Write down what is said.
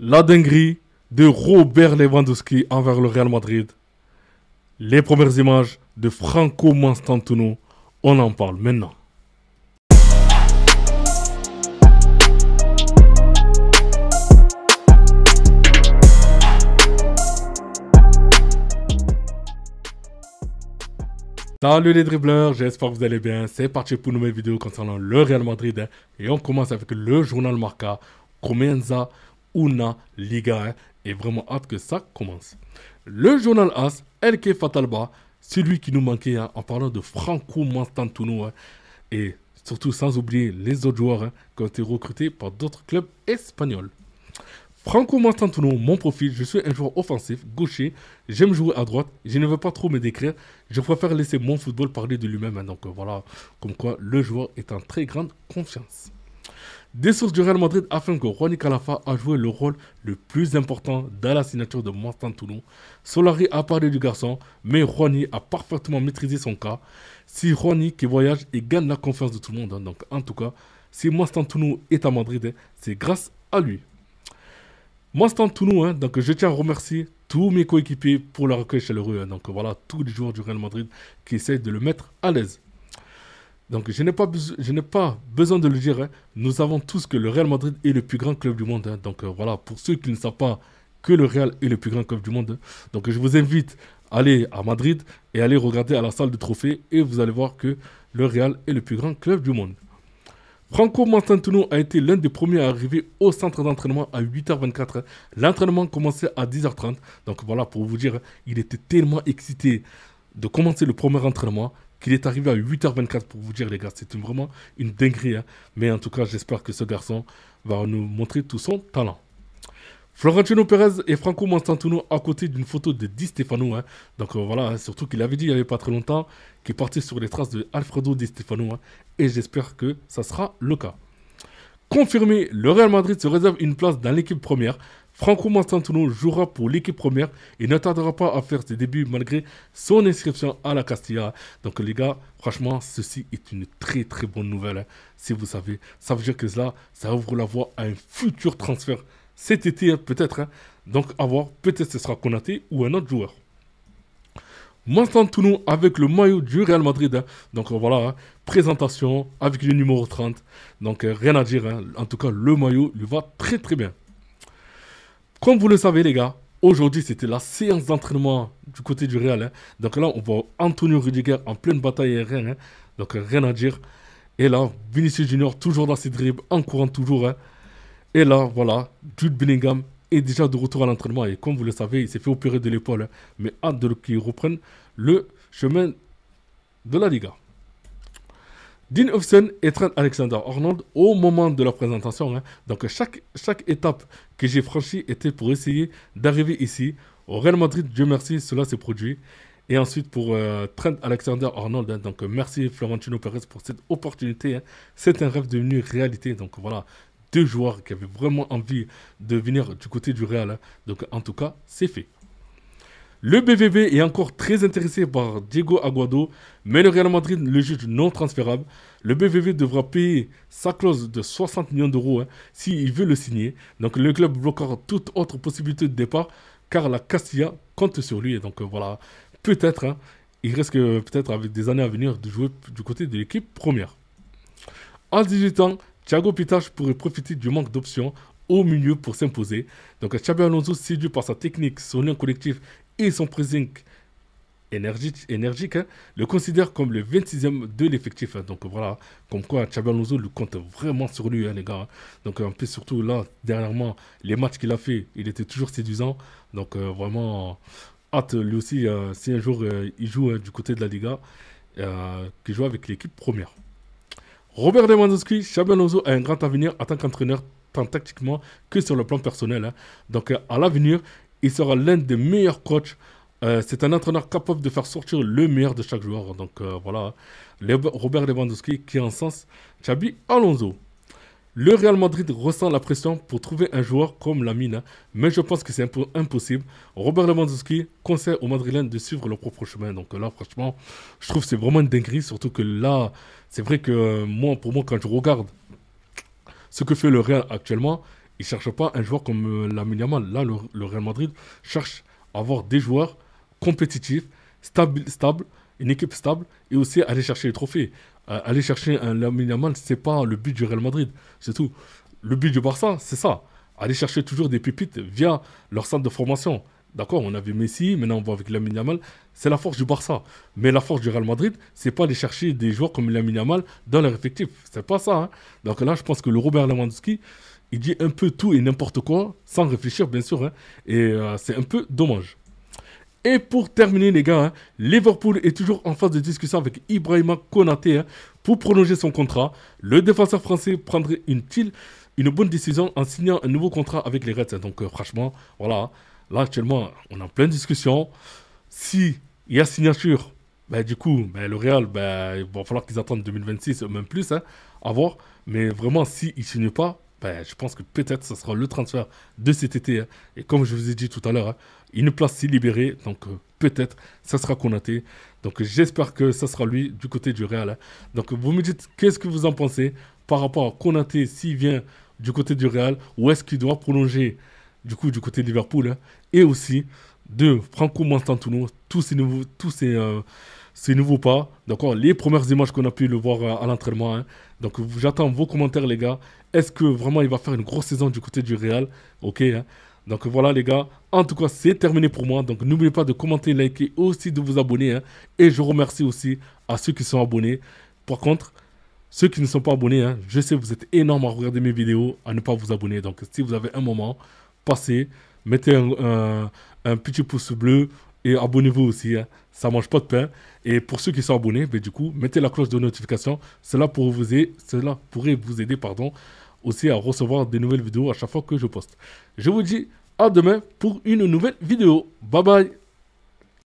La dinguerie de Robert Lewandowski envers le Real Madrid. Les premières images de Franco Mastantuono. On en parle maintenant. Salut les dribbleurs, j'espère que vous allez bien. C'est parti pour une nouvelle vidéo concernant le Real Madrid. Et on commence avec le journal Marca. Comienza una Liga. Et vraiment hâte que ça commence. Le journal AS, El Fatalba, celui qui nous manquait en parlant de Franco Mastantuono. Et surtout sans oublier les autres joueurs qui ont été recrutés par d'autres clubs espagnols. Franco Mastantuono, mon profil, je suis un joueur offensif, gaucher, j'aime jouer à droite, je ne veux pas trop me décrire, je préfère laisser mon football parler de lui-même, donc voilà, comme quoi le joueur est en très grande confiance. Des sources du Real Madrid affirment que Juan Calafa a joué le rôle le plus important dans la signature de Mastantuono. Solari a parlé du garçon, mais Juan a parfaitement maîtrisé son cas. Si Juan qui voyage et gagne la confiance de tout le monde, donc en tout cas, si Mastantuono est à Madrid, c'est grâce à lui. Mastantuono, donc je tiens à remercier tous mes coéquipiers pour leur accueil chaleureux. Donc voilà, tous les joueurs du Real Madrid qui essayent de le mettre à l'aise. Donc je n'ai pas besoin de le dire, nous savons tous que le Real Madrid est le plus grand club du monde. Donc voilà, pour ceux qui ne savent pas que le Real est le plus grand club du monde, donc je vous invite à aller à Madrid et aller regarder à la salle de trophées et vous allez voir que le Real est le plus grand club du monde. Franco Mastantuono a été l'un des premiers à arriver au centre d'entraînement à 8h24. L'entraînement commençait à 10h30. Donc voilà, pour vous dire, il était tellement excité de commencer le premier entraînement qu'il est arrivé à 8h24 pour vous dire les gars. C'est vraiment une dinguerie. Mais en tout cas, j'espère que ce garçon va nous montrer tout son talent. Florentino Pérez et Franco Mastantuono à côté d'une photo de Di Stefano. Donc voilà, surtout qu'il avait dit il n'y avait pas très longtemps qu'il partait sur les traces de Alfredo Di Stefano. Et j'espère que ça sera le cas. Confirmé, le Real Madrid se réserve une place dans l'équipe première. Franco Mastantuono jouera pour l'équipe première et ne tardera pas à faire ses débuts malgré son inscription à la Castilla. Donc les gars, franchement, ceci est une très très bonne nouvelle. Si vous savez, ça veut dire que là, ça ouvre la voie à un futur transfert cet été peut-être. Donc à voir, peut-être ce sera Konaté ou un autre joueur. Mastantuono avec le maillot du Real Madrid. Donc voilà, présentation avec le numéro 30. Donc rien à dire. En tout cas, le maillot lui va très très bien. Comme vous le savez les gars, aujourd'hui c'était la séance d'entraînement du côté du Real. Donc là, on voit Antonio Rudiger en pleine bataille aérienne. Donc rien à dire. Et là, Vinicius Junior toujours dans ses dribbles, en courant toujours. Et là, voilà, Jude Bellingham est déjà de retour à l'entraînement. Et comme vous le savez, il s'est fait opérer de l'épaule. Mais hâte de qu'il reprenne le chemin de la Liga. Dean Huijsen et Trent Alexander-Arnold au moment de la présentation. Donc chaque étape que j'ai franchie était pour essayer d'arriver ici. Au Real Madrid, Dieu merci, cela s'est produit. Et ensuite pour Trent Alexander-Arnold, donc merci Florentino Pérez pour cette opportunité. C'est un rêve devenu réalité. Donc voilà. Deux joueurs qui avaient vraiment envie de venir du côté du Real. Donc en tout cas, c'est fait. Le BVB est encore très intéressé par Diego Aguado, mais le Real Madrid le juge non transférable. Le BVB devra payer sa clause de 60 millions d'euros s'il veut le signer. Donc le club bloquera toute autre possibilité de départ car la Castilla compte sur lui. Et donc voilà, peut-être, il risque peut-être avec des années à venir de jouer du côté de l'équipe première. À 18 ans, Thiago Pitach pourrait profiter du manque d'options au milieu pour s'imposer. Donc Xabi Alonso, séduit par sa technique, son lien collectif et son pressing énergique le considère comme le 26e de l'effectif. Donc voilà, comme quoi Xabi Alonso le compte vraiment sur lui, les gars. Donc en plus, surtout là, dernièrement, les matchs qu'il a fait, il était toujours séduisant. Donc vraiment, hâte lui aussi, si un jour il joue du côté de la Liga, qu'il joue avec l'équipe première. Robert Lewandowski, Xabi Alonso a un grand avenir en tant qu'entraîneur, tant tactiquement que sur le plan personnel. Donc à l'avenir, il sera l'un des meilleurs coachs. C'est un entraîneur capable de faire sortir le meilleur de chaque joueur. Donc voilà, Robert Lewandowski qui encense Xabi Alonso. Le Real Madrid ressent la pression pour trouver un joueur comme Lamine, mais je pense que c'est un peu impossible. Robert Lewandowski conseille aux Madrilènes de suivre leur propre chemin. Donc là, franchement, je trouve que c'est vraiment une dinguerie. Surtout que là, c'est vrai que pour moi, quand je regarde ce que fait le Real actuellement, Il ne cherche pas un joueur comme Lamine Yamal. Là, le Real Madrid cherche à avoir des joueurs compétitifs, stables, une équipe stable et aussi aller chercher les trophées. Aller chercher un Lamine Yamal, c'est pas le but du Real Madrid, c'est tout. Le but du Barça, c'est ça. Aller chercher toujours des pépites via leur centre de formation. D'accord, on avait Messi, maintenant on voit avec Lamine Yamal, c'est la force du Barça. Mais la force du Real Madrid, c'est pas aller chercher des joueurs comme Lamine Yamal dans leur effectif. C'est pas ça, hein. Donc là, je pense que le Robert Lewandowski, il dit un peu tout et n'importe quoi, sans réfléchir, bien sûr, hein. Et c'est un peu dommage. Et pour terminer, les gars, hein, Liverpool est toujours en phase de discussion avec Ibrahima Konaté, hein, pour prolonger son contrat. Le défenseur français prendrait une bonne décision en signant un nouveau contrat avec les Reds, hein. Donc franchement, voilà. Là, actuellement, on est en pleine discussion. Si il y a signature, ben, du coup, ben, le Real, ben, il va falloir qu'ils attendent 2026, même plus, hein, à voir. Mais vraiment, s'ils ne signent pas, ben, je pense que peut-être ce sera le transfert de cet été, hein. Et comme je vous ai dit tout à l'heure, hein, une place s'est libérée, donc peut-être ça sera Konaté. Donc j'espère que ça sera lui du côté du Real, hein. Donc vous me dites qu'est-ce que vous en pensez par rapport à Konaté s'il vient du côté du Real ou est-ce qu'il doit prolonger du coup du côté de Liverpool, hein. Et aussi de Franco Mastantuono, ces nouveaux pas, d'accord, les premières images qu'on a pu le voir à l'entraînement, hein. Donc j'attends vos commentaires les gars. Est-ce que vraiment il va faire une grosse saison du côté du Real? Ok, hein. Donc voilà les gars, en tout cas c'est terminé pour moi. Donc n'oubliez pas de commenter, liker, aussi de vous abonner, hein. Et je remercie aussi à ceux qui sont abonnés. Par contre, ceux qui ne sont pas abonnés, hein, je sais que vous êtes énormes à regarder mes vidéos, à ne pas vous abonner. Donc si vous avez un moment, passez, mettez un petit pouce bleu et abonnez-vous aussi, hein. Ça mange pas de pain. Et pour ceux qui sont abonnés, ben, du coup, mettez la cloche de notification. Cela pourrait vous aider, pardon, aussi à recevoir des nouvelles vidéos à chaque fois que je poste. Je vous dis à demain pour une nouvelle vidéo. Bye bye.